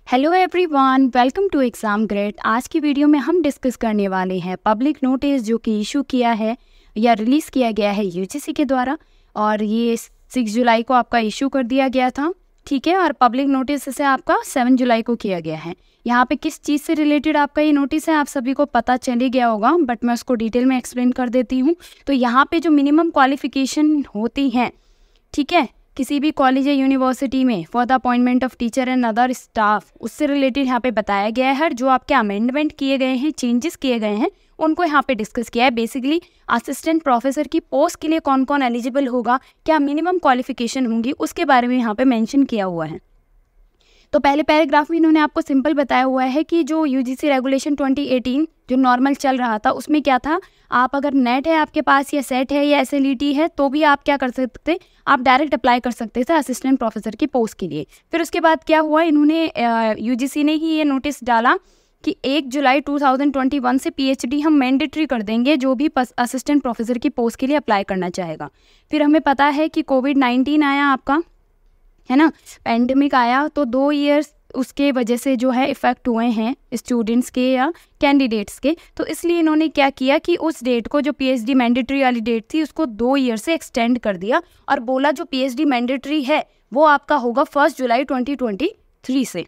Hello everyone, welcome to exam grade. आज की video में हम डिस्कस करने वाले हैं पब्लिक नोटिस जो कि इशू किया है या रिलीज़ किया गया है यूजीसी के द्वारा, और ये 6 जुलाई को आपका इशू कर दिया गया था, ठीक है। और पब्लिक नोटिस से आपका 7 जुलाई को किया गया है। यहाँ पे किस चीज़ से रिलेटेड आपका ये नोटिस है आप सभी को पता चल ही गया होगा, बट मैं उसको डिटेल में एक्सप्लेन कर देती हूँ। तो यहाँ पे जो मिनिमम क्वालिफिकेशन होती हैं, ठीक है, किसी भी कॉलेज या यूनिवर्सिटी में for the appointment of teacher and other staff, उससे रिलेटेड यहाँ पे बताया गया है। जो आपके अमेंडमेंट किए गए हैं, चेंजेस किए गए हैं, उनको यहाँ पे डिस्कस किया है। बेसिकली असिस्टेंट प्रोफेसर की पोस्ट के लिए कौन कौन एलिजिबल होगा, क्या मिनिमम क्वालिफिकेशन होंगी, उसके बारे में यहाँ पे मेंशन किया हुआ है। तो पहले पैराग्राफ में इन्होंने आपको सिंपल बताया हुआ है कि जो यूजीसी रेगुलेशन 2018 जो नॉर्मल चल रहा था, उसमें क्या था, आप अगर नेट है आपके पास या सेट है या एसएलईटी है तो भी आप क्या कर सकते, आप डायरेक्ट अप्लाई कर सकते थे असिस्टेंट प्रोफेसर की पोस्ट के लिए। फिर उसके बाद क्या हुआ, इन्होंने यूजीसी ने ही ये नोटिस डाला कि 1 जुलाई 2021 से पीएचडी हम मैंडेटरी कर देंगे जो भी असिस्टेंट प्रोफेसर की पोस्ट के लिए अप्लाई करना चाहेगा। फिर हमें पता है कि कोविड-19 आया आपका, है ना, पैंडमिक आया, तो 2 ईयर्स उसके वजह से जो है इफ़ेक्ट हुए हैं स्टूडेंट्स के या कैंडिडेट्स के। तो इसलिए इन्होंने क्या किया कि उस डेट को, जो पीएचडी मैंडेटरी वाली डेट थी, उसको 2 ईयर से एक्सटेंड कर दिया और बोला जो पीएचडी मैंडेटरी है वो आपका होगा 1 जुलाई 2023 से,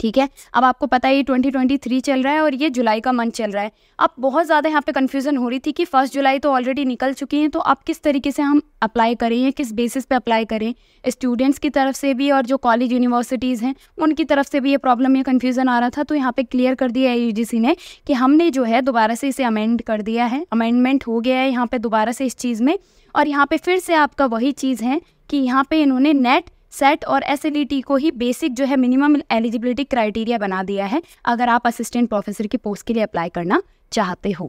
ठीक है। अब आपको पता है ये 2023 चल रहा है और ये जुलाई का मंथ चल रहा है। अब बहुत ज़्यादा यहाँ पे कन्फ्यूज़न हो रही थी कि 1 जुलाई तो ऑलरेडी निकल चुकी हैं, तो अब किस तरीके से हम अप्लाई करें या किस बेसिस पे अप्लाई करें, स्टूडेंट्स की तरफ से भी और जो कॉलेज यूनिवर्सिटीज़ हैं उनकी तरफ से भी ये प्रॉब्लम या कन्फ्यूज़न आ रहा था। तो यहाँ पे क्लियर कर दिया है यूजीसी ने कि हमने जो है दोबारा से इसे अमेंड कर दिया है, अमेंडमेंट हो गया है यहाँ पे दोबारा से इस चीज़ में। और यहाँ पे फिर से आपका वही चीज़ है कि यहाँ पे इन्होंने नेट, सेट और एसएलईटी को ही बेसिक जो है मिनिमम एलिजिबिलिटी क्राइटेरिया बना दिया है अगर आप असिस्टेंट प्रोफेसर की पोस्ट के लिए अप्लाई करना चाहते हो।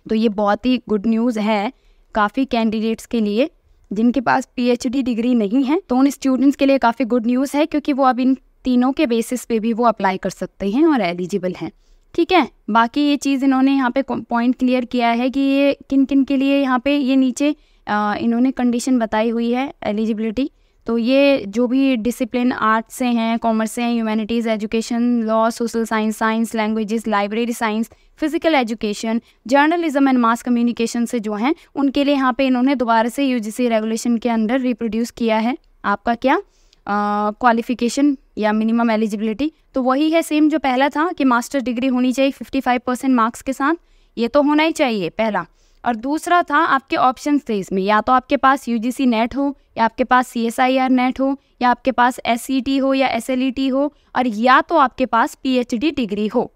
तो ये बहुत ही गुड न्यूज़ है काफ़ी कैंडिडेट्स के लिए जिनके पास पीएचडी डिग्री नहीं है, तो उन स्टूडेंट्स के लिए काफ़ी गुड न्यूज़ है क्योंकि वो अब इन तीनों के बेसिस पे भी वो अप्लाई कर सकते हैं और एलिजिबल हैं, ठीक है। बाकी ये चीज़ इन्होंने यहाँ पे पॉइंट क्लियर किया है कि ये किन किन के लिए यहाँ पे ये नीचे इन्होंने कंडीशन बताई हुई है एलिजिबिलिटी। तो ये जो भी डिसिप्लिन आर्ट्स से हैं, कॉमर्स से हैं, humanities, education, law, social science, science, languages, library science, physical education, journalism and mass communication से जो हैं उनके लिए यहाँ पे इन्होंने दोबारा से यूजीसी रेगुलेशन के अंडर रिप्रोड्यूस किया है आपका क्या क्वालिफिकेशन या मिनिमम एलिजिबिलिटी। तो वही है सेम जो पहला था कि मास्टर डिग्री होनी चाहिए 55% मार्क्स के साथ, ये तो होना ही चाहिए पहला। और दूसरा था आपके ऑप्शन थे इसमें, या तो आपके पास यूजीसी नेट हो, या आपके पास सीएसआईआर नेट हो, या आपके पास एसईटी हो या एसएलईटी हो, और या तो आपके पास पीएचडी डिग्री हो।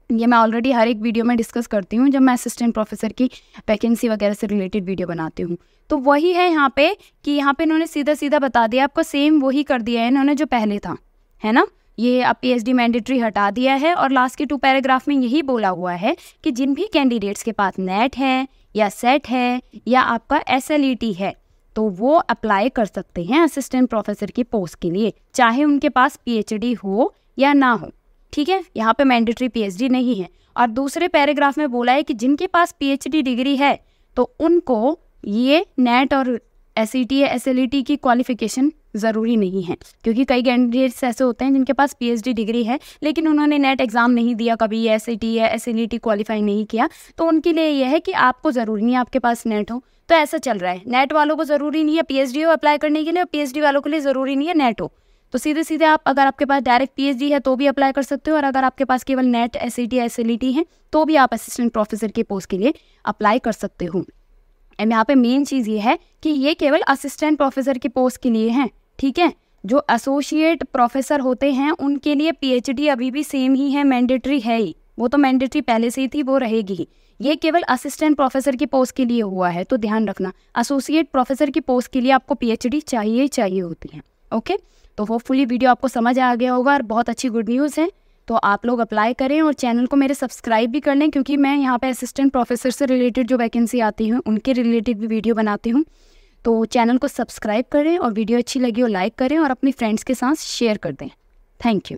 ये मैं ऑलरेडी हर एक वीडियो में डिस्कस करती हूँ जब मैं असिस्टेंट प्रोफेसर की वैकेंसी वगैरह से रिलेटेड वीडियो बनाती हूँ। तो वही है यहाँ पे कि यहाँ पे इन्होंने सीधा सीधा बता दिया आपको, सेम वही कर दिया है इन्होंने जो पहले था, है ना। ये अब पीएचडी मैंडेटरी हटा दिया है और लास्ट के 2 पैराग्राफ में यही बोला हुआ है कि जिन भी कैंडिडेट्स के पास नेट है या सेट है या आपका एसएलईटी है तो वो अप्लाई कर सकते हैं असिस्टेंट प्रोफेसर की पोस्ट के लिए, चाहे उनके पास पीएचडी हो या ना हो, ठीक है। यहाँ पे मैंडेटरी पीएचडी नहीं है। और दूसरे पैराग्राफ में बोला है कि जिनके पास पीएचडी डिग्री है तो उनको ये नेट और एसईटी या एसएलईटी की क्वालिफिकेशन ज़रूरी नहीं है, क्योंकि कई कैंडिडेट्स ऐसे होते हैं जिनके पास पीएचडी डिग्री है लेकिन उन्होंने नेट एग्ज़ाम नहीं दिया कभी, एसईटी या एसएलईटी क्वालिफाई नहीं किया, तो उनके लिए यह है कि आपको ज़रूरी नहीं है आपके पास नेट हो। तो ऐसा चल रहा है, नेट वालों को ज़रूरी नहीं है पीएचडी हो अप्लाई करने के लिए, और पीएचडी वालों के लिए ज़रूरी नहीं है नेट हो। तो सीधे सीधे आप, अगर आपके पास डायरेक्ट पीएचडी है तो भी अप्लाई कर सकते हो, और अगर आपके पास केवल नेट, एसईटी, एसएलईटी है तो भी आप असिस्टेंट प्रोफेसर की पोस्ट के लिए अप्लाई कर सकते हो। एंड यहाँ पे मेन चीज़ ये है कि ये केवल असिस्टेंट प्रोफेसर की पोस्ट के लिए हैं, ठीक है। जो एसोसिएट प्रोफेसर होते हैं उनके लिए पीएचडी अभी भी सेम ही है, मैंडेटरी है ही, वो तो मैंडेटरी पहले से ही थी, वो रहेगी ही। ये केवल असिस्टेंट प्रोफेसर की पोस्ट के लिए हुआ है, तो ध्यान रखना एसोसिएट प्रोफेसर की पोस्ट के लिए आपको पीएचडी चाहिए ही चाहिए होती है, ओके। तो होपफुली वीडियो आपको समझ आ गया होगा और बहुत अच्छी गुड न्यूज़ है। तो आप लोग अप्लाई करें और चैनल को मेरे सब्सक्राइब भी कर लें, क्योंकि मैं यहाँ पे असिस्टेंट प्रोफेसर से रिलेटेड जो वैकेंसी आती है उनके रिलेटेड भी वीडियो बनाती हूँ। तो चैनल को सब्सक्राइब करें और वीडियो अच्छी लगी हो लाइक करें और अपनी फ्रेंड्स के साथ शेयर कर दें। Thank you.